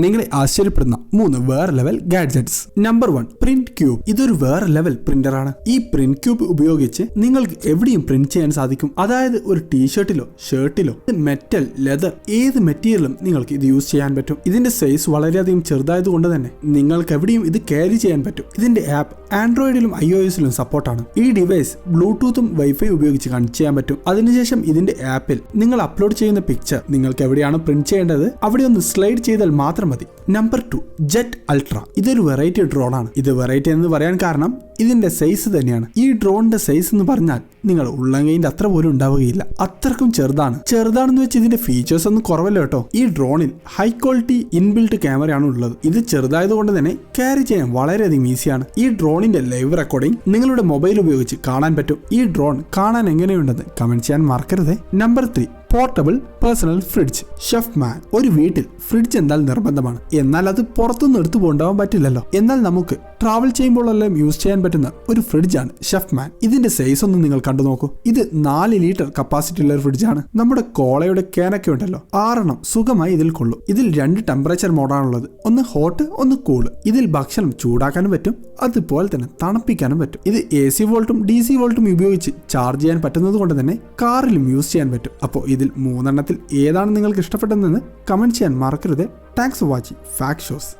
നിങ്ങളെ ആശ്ചര്യപ്പെടുന്ന 3 വേറെ level gadgets. Number 1, print cube. ഇതൊരു വേറെ ലെവൽ പ്രിന്റർ ആണ്. ഈ പ്രിന്റ് ക്യൂബ് ഉപയോഗിച്ച് നിങ്ങൾക്ക് എവിടെയും പ്രിന്റ് ചെയ്യാൻ സാധിക്കും. അതായത് ഒരു ടീഷർട്ടിലോ ഷർട്ടിലോ മെറ്റൽ, ലെതർ, ഏത് മെറ്റീരിയലും നിങ്ങൾക്ക് ഇത് യൂസ് ചെയ്യാൻ പറ്റും. ഇതിന്റെ സൈസ് വളരെയധികം ചെറുതായത് കൊണ്ട് തന്നെ നിങ്ങൾക്ക് എവിടെയും ഇത് ക്യാരി ചെയ്യാൻ പറ്റും. ഇതിന്റെ ആപ്പ് ആൻഡ്രോയിഡിലും iOSലും സപ്പോർട്ടാണ്. ഈ ഡിവൈസ് ബ്ലൂടൂത്തും വൈഫൈ ഉപയോഗിച്ച് കണക്ട് ചെയ്യാൻ പറ്റും. അതിനുശേഷം ഇതിന്റെ ആപ്പിൽ നിങ്ങൾ അപ്ലോഡ് ചെയ്യുന്ന പിക്ചർ നിങ്ങൾക്ക് എവിടെയാണ് പ്രിന്റ് ചെയ്യേണ്ടത് അവിടെ ഒന്ന് സ്ലൈഡ് ചെയ്താൽ മാത്രം മതി. Number 2, jet ultra. ഇതൊരു വെറൈറ്റി ഡ്രോൺ ആണ്. ഇത് വെറൈറ്റി എന്ന് പറയാൻ കാരണം ഇതിന്റെ സൈസ് തന്നെയാണ്. ഈ ഡ്രോണിന്റെ സൈസ് എന്ന് പറഞ്ഞാൽ നിങ്ങൾ ഉള്ളങ്കൈന്റെ അത്ര പോലും ഉണ്ടാവുകയില്ല, അത്രക്കും ചെറുതാണ്. ചെറുതാണെന്ന് വെച്ച് ഇതിന്റെ ഫീച്ചേഴ്സ് ഒന്നും കുറവല്ല കേട്ടോ. ഈ ഡ്രോണിൽ ഹൈ ക്വാളിറ്റി ഇൻബിൽറ്റ് ക്യാമറയാണ് ഉള്ളത്. ഇത് ചെറുതായതുകൊണ്ട് തന്നെ ക്യാരി ചെയ്യാൻ വളരെയധികം ഈസിയാണ്. ഈ ഡ്രോണിന്റെ ലൈവ് റെക്കോർഡിംഗ് നിങ്ങളുടെ മൊബൈൽ ഉപയോഗിച്ച് കാണാൻ പറ്റും. ഈ ഡ്രോൺ കാണാൻ എങ്ങനെയുണ്ടെന്ന് കമന്റ് ചെയ്യാൻ മറക്കരുത്. Number 3, portable personal fridge. Chefman. ഒരു വീട്ടിൽ ഫ്രിഡ്ജ് എന്നാൽ നിർബന്ധമാണ്. എന്നാൽ അത് പുറത്തുനിന്ന് എടുത്തു കൊണ്ടുപോകാൻ പറ്റില്ലല്ലോ. എന്നാൽ നമുക്ക് ട്രാവൽ ചെയ്യുമ്പോഴെല്ലാം യൂസ് ചെയ്യാൻ പറ്റുന്ന ഒരു ഫ്രിഡ്ജാണ് ഷെഫ് മാൻ. ഇതിന്റെ സൈസ് ഒന്ന് നിങ്ങൾ കണ്ടു നോക്കൂ. ഇത് 4 ലിറ്റർ കപ്പാസിറ്റി ഉള്ള ഒരു ഫ്രിഡ്ജാണ്. നമ്മുടെ കോളയുടെ ക്യാനൊക്കെ ഉണ്ടല്ലോ, 6 സുഖമായി ഇതിൽ കൊള്ളും. ഇതിൽ 2 ടെമ്പറേച്ചർ മോഡാണുള്ളത്, ഒന്ന് ഹോട്ട് ഒന്ന് കൂള്. ഇതിൽ ഭക്ഷണം ചൂടാക്കാനും പറ്റും, അതുപോലെ തന്നെ തണുപ്പിക്കാനും പറ്റും. ഇത് AC വോൾട്ടും DC വോൾട്ടും ഉപയോഗിച്ച് ചാർജ് ചെയ്യാൻ പറ്റുന്നത് കൊണ്ട് തന്നെ കാറിലും യൂസ് ചെയ്യാൻ പറ്റും. അപ്പോൾ ഇതിൽ 3 ഏതാണ് നിങ്ങൾക്ക് ഇഷ്ടപ്പെട്ടതെന്ന് കമന്റ് ചെയ്യാൻ മറക്കരുത്. Thanks for watching fact shows.